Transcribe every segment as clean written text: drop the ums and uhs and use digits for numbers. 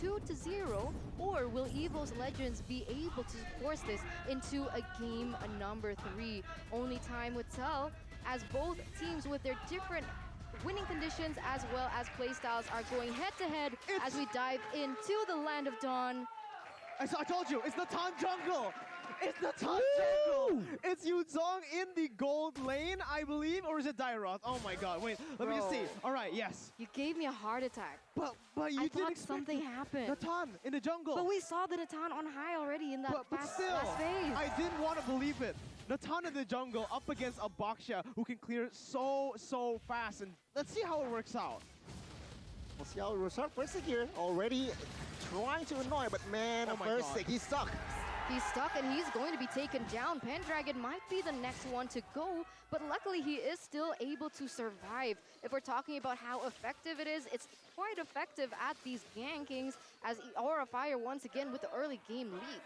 2-0, or will EVOS Legends be able to force this into a game number 3? Only time would tell, as both teams with their different winning conditions as well as playstyles are going head-to-head as we dive into the Land of Dawn. I told you, it's the Tan Jungle! It's the Tan Jungle! It's Yuzong in the gold lane, I believe, or is it Dairoth? Oh my god, wait, let me just see. Alright, yes. You gave me a heart attack. But you I didn't thought expect something happened. Natan in the jungle. But we saw the Natan on high already in that but fast still, phase. I didn't want to believe it. Natan in the jungle up against a Baksha who can clear so fast, and let's see how it works out. We'll see how it works out. First here already trying to annoy, but man, first he's stuck. He's stuck and he's going to be taken down. Pendragon might be the next one to go, but luckily he is still able to survive. If we're talking about how effective it is, it's quite effective at these gankings as Aura Fire once again with the early game lead.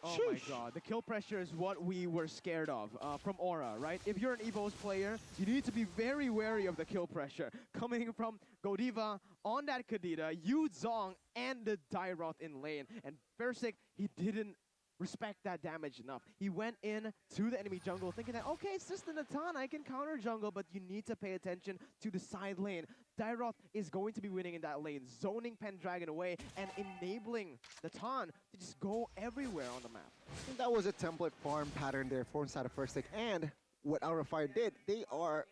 Oh my god, the kill pressure is what we were scared of from Aura, right? If you're an EVOS player, you need to be very wary of the kill pressure coming from Godiva on that Kadita, Yuzong, and the Dairoth in lane. And Versik, he didn't respect that damage enough. He went in to the enemy jungle thinking that, okay, it's just the Natan, I can counter jungle, but you need to pay attention to the side lane. Dairoth is going to be winning in that lane, zoning Pendragon away and enabling Natan to just go everywhere on the map. I think that was a template farm pattern there for inside of Versik, and what Aura Fire did, they are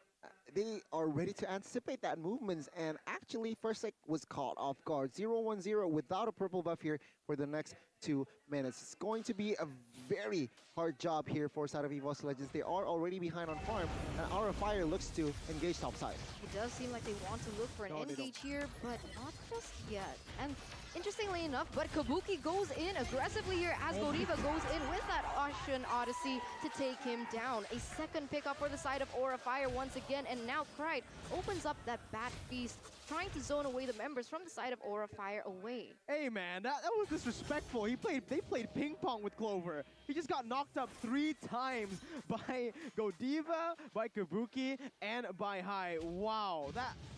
ready to anticipate that movements, and actually Versik was caught off guard. 0-1-0 without a purple buff here for the next 2 minutes. It's going to be a very hard job here for side of EVOS Legends. They are already behind on farm, and Aura Fire looks to engage topside. It does seem like they want to look for an engage here, but not just yet. And interestingly enough, but Kabuki goes in aggressively here as Godiva goes in with that Ocean Odyssey to take him down. A second pickup for the side of Aura Fire once again, and now Pride opens up that Bat Feast, trying to zone away the members from the side of Aura Fire away. Hey man, that was disrespectful. They played ping pong with Clover. He just got knocked up 3 times by Godiva, by Kabuki, and by Hai. Wow,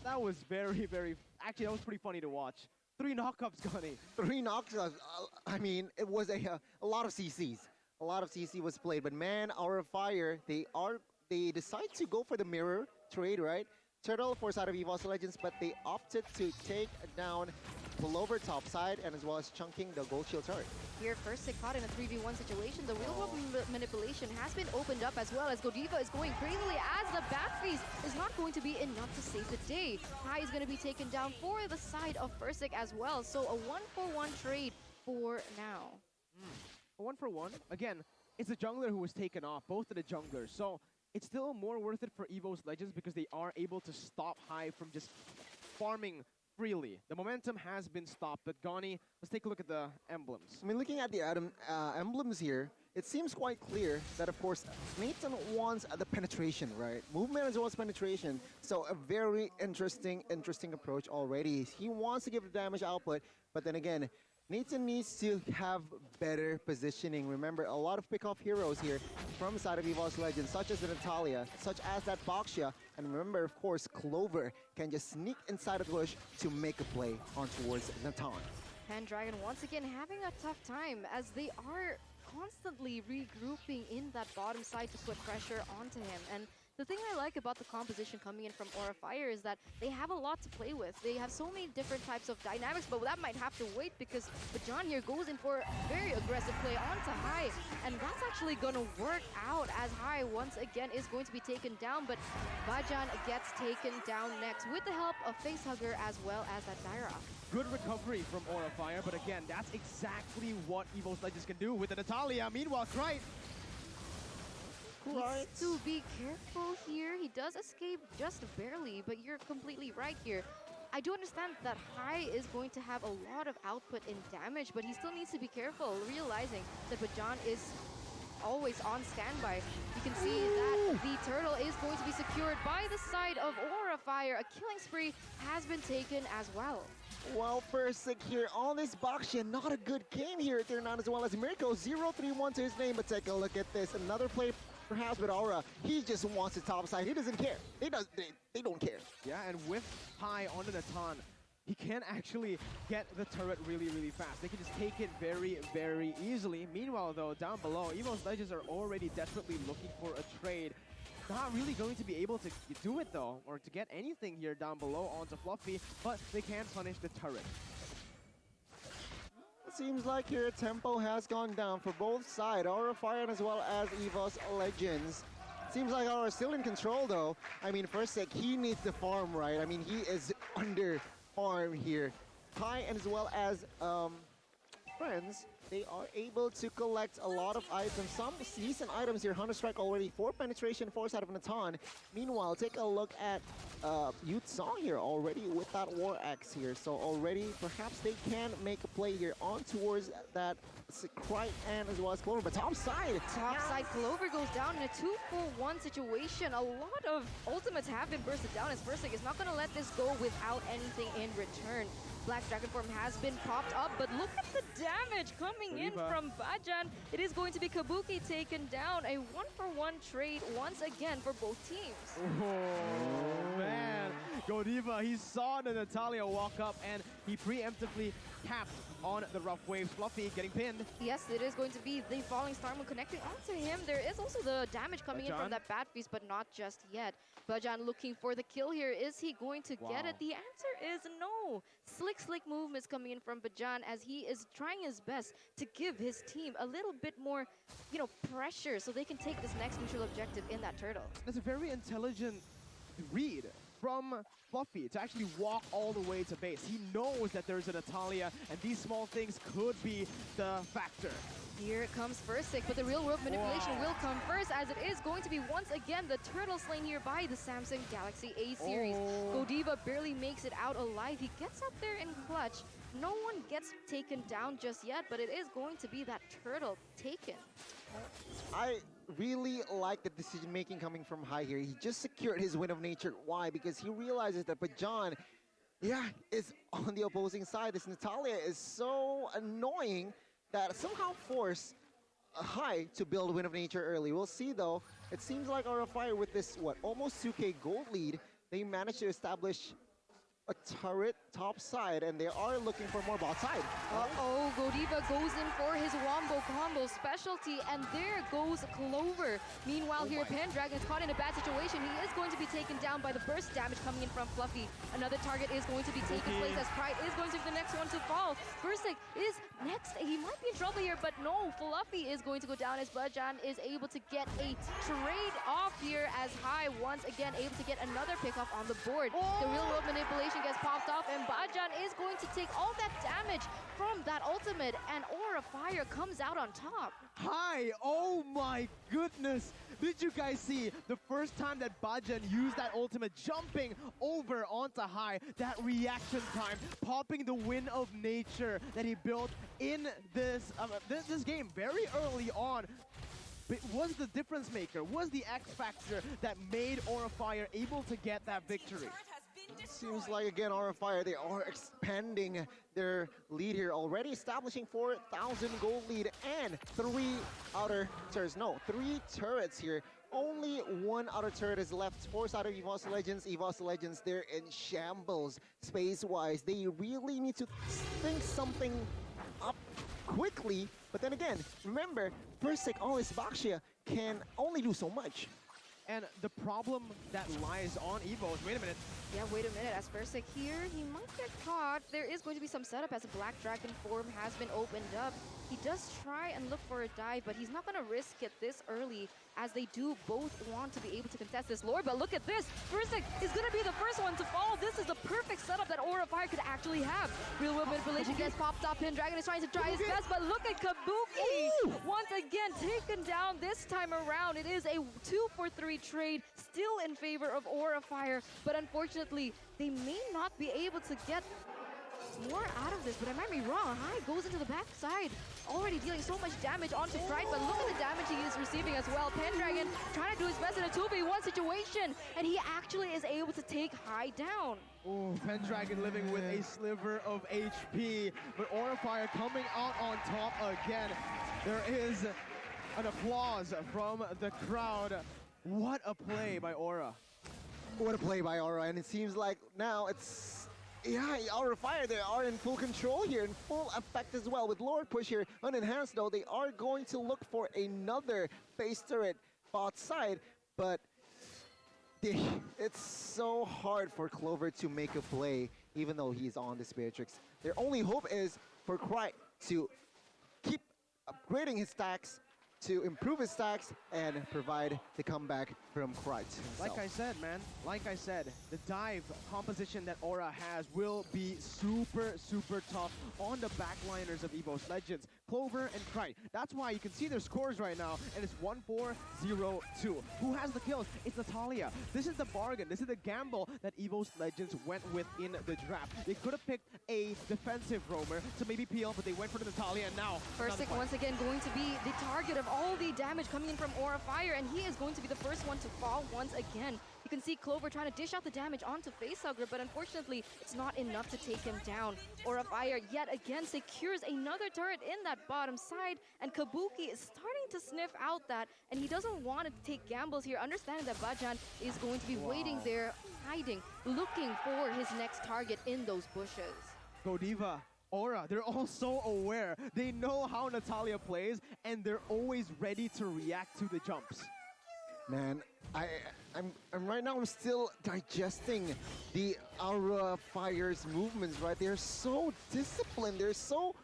that was very, actually that was pretty funny to watch. 3 knockups, Gunny. 3 knockups. I mean, it was a lot of CCs. A lot of CC was played, but man, Aura Fire, they decide to go for the mirror trade, right? Turtle for side of EVOS Legends, but they opted to take down Pullover topside and as well as chunking the gold shield turret. Here, first caught in a 3v1 situation. The real world manipulation has been opened up as well as Godiva is going crazily as the Bat Feast is not going to be enough to save the day. Hai is going to be taken down for the side of Versik as well. So a 1-for-1 trade for now. A 1-for-1. Again, it's a jungler who was taken off, both of the junglers. So it's still more worth it for EVOS Legends because they are able to stop Hai from just farming freely. The momentum has been stopped, but Gani, let's take a look at the emblems. I mean, looking at the emblems here, it seems quite clear that, of course, Nathan wants the penetration, right? Movement as well as penetration. So a very interesting approach already. He wants to give the damage output, but then again, Nathan needs to have better positioning. Remember, a lot of pick-off heroes here from the side of EVOS Legends, such as the Natalia, such as that Baksha, and remember, of course, Clover can just sneak inside of the bush to make a play on towards Natan. Pendragon once again having a tough time as they are constantly regrouping in that bottom side to put pressure onto him. And the thing I like about the composition coming in from Aura Fire is that they have a lot to play with. They have so many different types of dynamics, but that might have to wait because Bajan here goes in for a very aggressive play onto Hai, and that's actually going to work out as Hai once again is going to be taken down, but Bajan gets taken down next with the help of Facehugger as well as that Daira. Good recovery from Aura Fire, but again, that's exactly what EVOS Legends can do with the Natalia. Meanwhile, Krite needs to be careful here. He does escape just barely, but you're completely right here. I do understand that Hai is going to have a lot of output in damage, but he still needs to be careful, realizing that Bajan is always on standby. You can see that the turtle is going to be secured by the side of Aura Fire. A killing spree has been taken as well. Well, Versik here on this Baksha, not a good game here at Turn as well as Mirko. 0-3-1 to his name, but take a look at this. Another play perhaps with Aura. He just wants the top side. He doesn't care. They don't care. Yeah, and with Hai on the Natan, he can actually get the turret really, really fast. They can just take it very, very easily. Meanwhile, though, down below, EVOS Legends are already desperately looking for a trade. Not really going to be able to do it, though, or to get anything here down below onto Fluffy, but they can punish the turret. It seems like here tempo has gone down for both sides, Aura Fire as well as EVOS Legends. Seems like Aura is still in control, though. I mean, first he needs the farm, right? I mean, he is under farm here. Kai and as well as friends, they are able to collect a lot of items, some decent items here. Hunter Strike already 4 penetration, 4 out of Natan. Meanwhile, take a look at Youth Song here already with that War Axe here. So already, perhaps they can make a play here on towards that Krite and as well as Clover. But top side Clover goes down in a 2-for-1 situation. A lot of ultimates have been bursted down as First is not going to let this go without anything in return. Black Dragon Form has been popped up, but look at the damage coming in from Bajan. It is going to be Kabuki taken down. A 1-for-1 trade once again for both teams. Oh, man. Godiva, he saw the Natalia walk up and he preemptively tapped on the rough waves. Fluffy getting pinned. Yes, it is going to be the Falling Star Moon connecting onto him. There is also the damage coming in from that Bad Feast, but not just yet. Bajan looking for the kill here. Is he going to get it? The answer is no. Slick movements coming in from Bajan as he is trying his best to give his team a little bit more, pressure so they can take this next neutral objective in that turtle. That's a very intelligent read from Fluffy to actually walk all the way to base. He knows that there's a Natalia, and these small things could be the factor. Here it comes First, but the real-world manipulation will come first, as it is going to be once again the turtle slain here by the Samsung Galaxy A series. Godiva barely makes it out alive. He gets up there in clutch. No one gets taken down just yet, but it is going to be that turtle taken. I really like the decision making coming from High here. He just secured his Wind of Nature. Why? Because he realizes that Bajan, is on the opposing side. This Natalia is so annoying that somehow forced High to build Wind of Nature early. We'll see, though. It seems like Aura Fire with this, almost 2K gold lead, they managed to establish a turret top side, and they are looking for more bot side. Godiva goes in for his wombo combo specialty, and there goes Clover. Meanwhile, here Pendragon is caught in a bad situation. He is going to be taken down by the burst damage coming in from Fluffy. Another target is going to be taking place as Pride is going to be the next one to fall. First is next. He might be in trouble here, but no, Fluffy is going to go down as Bajan is able to get a trade off here as High once again able to get another pick off on the board. The real world manipulation gets popped off, and Bajan is going to take all that damage from that ultimate, and Aura Fire comes out on top. High, oh my goodness. Did you guys see the first time that Bajan used that ultimate, jumping over onto High, that reaction time, popping the Wind of Nature that he built in this game very early on. But was the difference maker, was the X factor that made Aura Fire able to get that victory. Seems like, again, Aura Fire, they are expanding their lead here, already establishing 4,000 gold lead and 3 turrets here. Only 1 outer turret is left. 4 side of EVOS Legends. EVOS Legends, they're in shambles space-wise. They really need to think something up quickly. But then again, remember, Persik, Alice, Baxia can only do so much. And the problem that lies on EVOS, wait a minute, as Persik here, he might get caught. There is going to be some setup as a Black Dragon form has been opened up. He does try and look for a dive, but he's not going to risk it this early, as they do both want to be able to contest this lore. But look at this, Persik is going to be the first one to fall. This is the perfect setup that Aura Fire could actually have. Real world manipulation gets popped up. Pendragon is trying to try his best, but look at Kabuki once again taken down this time around. It is a 2-for-3 trade, still in favor of Aura Fire, but unfortunately, they may not be able to get more out of this, but I might be wrong. High goes into the backside, already dealing so much damage onto Pride, but look at the damage he is receiving as well. Pendragon trying to do his best in a 2v1 situation, and he actually is able to take High down. Oh, Pendragon living with a sliver of HP, but Aura Fire coming out on top again. There is an applause from the crowd. What a play by Aura. What a play by Aura, and it seems like now it's Yeah, Aura Fire, they are in full control here, in full effect as well. With Lord Push here, unenhanced though, they are going to look for another base turret bot side, but it's so hard for Clover to make a play, even though he's on the Spiritrix. Their only hope is for Cry to keep upgrading his stacks, to improve his stacks, and provide the comeback from Cry himself. Like I said, man, like I said, the dive composition that Aura has will be super, super tough on the backliners of EVOS Legends, Clover and Krite. That's why you can see their scores right now, and it's 1-4-0-2. Who has the kills? It's Natalia. This is the bargain. This is the gamble that EVOS Legends went with in the draft. They could have picked a defensive roamer to maybe peel, but they went for the Natalia, and now Firstick once again going to be the target of all the damage coming in from Aura Fire, and he is going to be the first one to fall once again. You can see Clover trying to dish out the damage onto Facehugger, but unfortunately, it's not enough to take him down. Aura Fire yet again secures another turret in that bottom side, and Kabuki is starting to sniff out that, and he doesn't want to take gambles here, understanding that Bajan is going to be waiting there, hiding, looking for his next target in those bushes. Godiva, Aura, they're all so aware. They know how Natalia plays, and they're always ready to react to the jumps. Man, I'm right now, I'm still digesting the Aura Fire's movements, right? They're so disciplined, they're so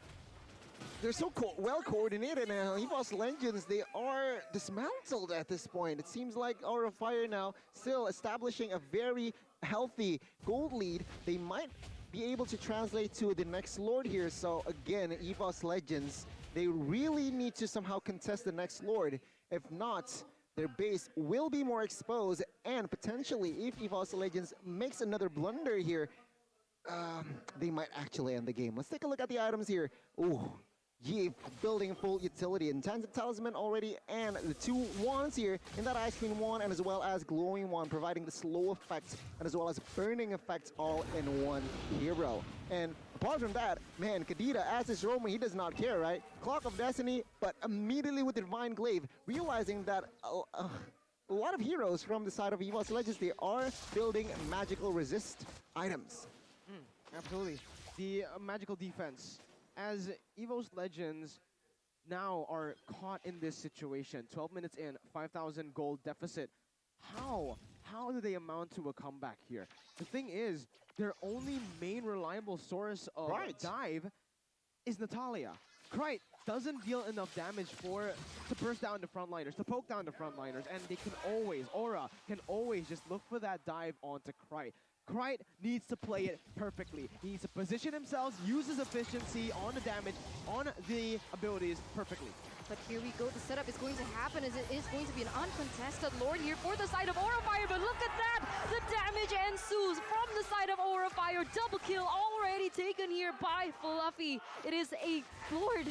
well coordinated, and EVOS Legends, they are dismantled at this point. It seems like Aura Fire now still establishing a very healthy gold lead. They might be able to translate to the next Lord here. So again, EVOS Legends, they really need to somehow contest the next Lord. If not, their base will be more exposed, and potentially, if EVOS Legends makes another blunder here, they might actually end the game. Let's take a look at the items here. Ooh, Yi building full utility, Enchanted Talisman already, and the two wands here in that Ice Queen wand, and as well as Glowing wand, providing the slow effect and as well as burning effect all in one hero. And apart from that, man, Kadita as his roamer, he does not care, right? Clock of Destiny, but immediately with Divine Glaive, realizing that a lot of heroes from the side of EVOS Legends, they are building magical resist items. Absolutely. The magical defense. As EVOS Legends now are caught in this situation, 12 minutes in, 5,000 gold deficit, how do they amount to a comeback here? The thing is, their only main reliable source of dive is Natalia. Krite doesn't deal enough damage to burst down the frontliners, to poke down the frontliners, and they can always, Aura can always just look for that dive onto Krite. Krite needs to play it perfectly. He needs to position himself, use his efficiency on the damage, on the abilities perfectly. But here we go, the setup is going to happen as it is going to be an uncontested Lord here for the side of Aura Fire, but look at that! The damage ensues from the side of Aura Fire. Double kill already taken here by Fluffy. It is a Lord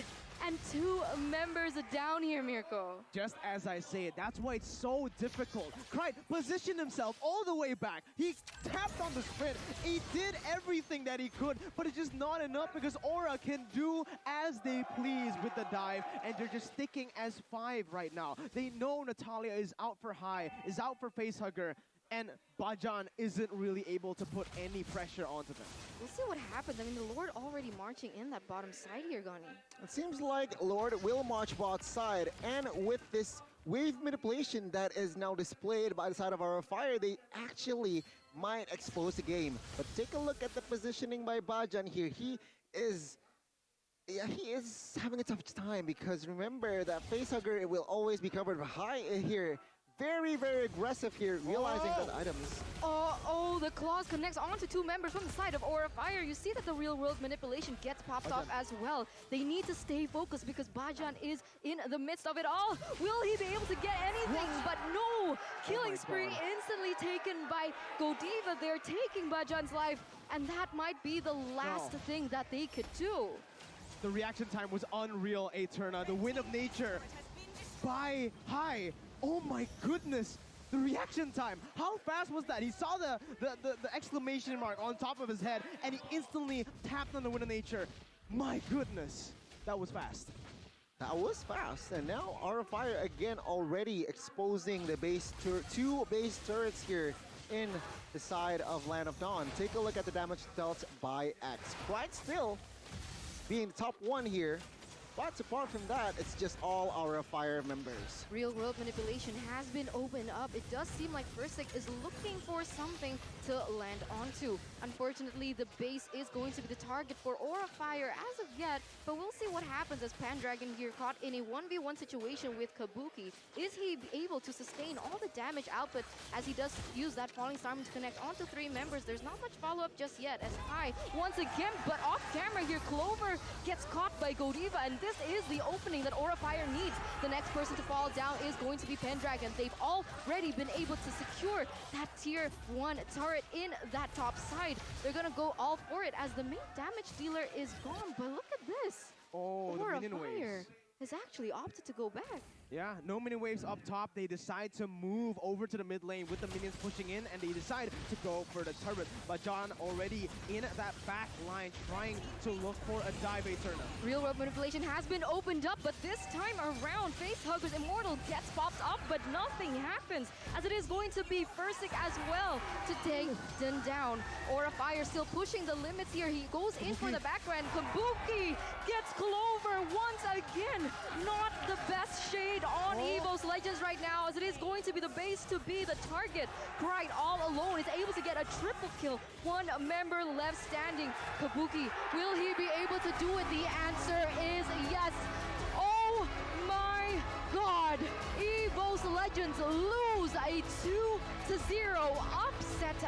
and two members down here, Mirko. Just as I say it, that's why it's so difficult. Krite positioned himself all the way back. He tapped on the sprint. He did everything that he could, but it's just not enough because Aura can do as they please with the dive, and they're just sticking as 5 right now. They know Natalia is out for high, is out for Facehugger, and Bajan isn't really able to put any pressure onto them. We'll see what happens. I mean, the Lord already marching in that bottom side here, Gunny. It seems like Lord will march bot side, and with this wave manipulation that is now displayed by the side of Aura Fire, they actually might expose the game. But take a look at the positioning by Bajan here. He is having a tough time because remember that Facehugger will always be covered high here. Very, very aggressive here, realizing that items. Oh, the claws connects onto two members from the side of Aura Fire. You see that the real world manipulation gets popped off as well. They need to stay focused because Bajan is in the midst of it all. Will he be able to get anything? But no! Killing spree instantly taken by Godiva. They're taking Bajan's life, and that might be the last thing that they could do. The reaction time was unreal, Eterna. The wind of nature by High. Oh my goodness, the reaction time. How fast was that? He saw the exclamation mark on top of his head, and he instantly tapped on the Wind of Nature. My goodness, that was fast. That was fast, and now Aura Fire again already exposing the two base turrets here. in the side of Land of Dawn. Take a look at the damage dealt by X. Pride still being the top one here. But apart from that, it's just all our Fire members. Real world manipulation has been opened up. It does seem like Fursic is looking for something to land onto. Unfortunately, the base is going to be the target for Aura Fire as of yet, but we'll see what happens as Pandragon here caught in a 1v1 situation with Kabuki. Is he able to sustain all the damage output as he does use that Falling Storm to connect onto 3 members? There's not much follow-up just yet as Kai once again, but off camera here, Clover gets caught by Godiva, and this is the opening that Aura Fire needs. The next person to fall down is going to be Pendragon. They've already been able to secure that tier 1 turret in that top side. They're gonna go all for it as the main damage dealer is gone. But look at this. Oh, Aura the minion Fire waves. has actually opted to go back. Yeah, no minion waves up top. They decide to move over to the mid lane with the minions pushing in, and they decide to go for the turret. But John already in that back line trying to look for a dive Eterna. Real world manipulation has been opened up, but this time around, Facehugger's Immortal gets popped up, but nothing happens, as it is going to be Fursic as well to take them down. Aura Fire still pushing the limits here. He goes in for the background. Kabuki gets Clover once again. Not the best shade on EVOS Legends right now, as it is going to be the base to be the target. Pride all alone is able to get a triple kill. 1 member left standing. Kabuki, will he be able to do it? The answer is yes. Oh my God. EVOS Legends lose a 2-0 upset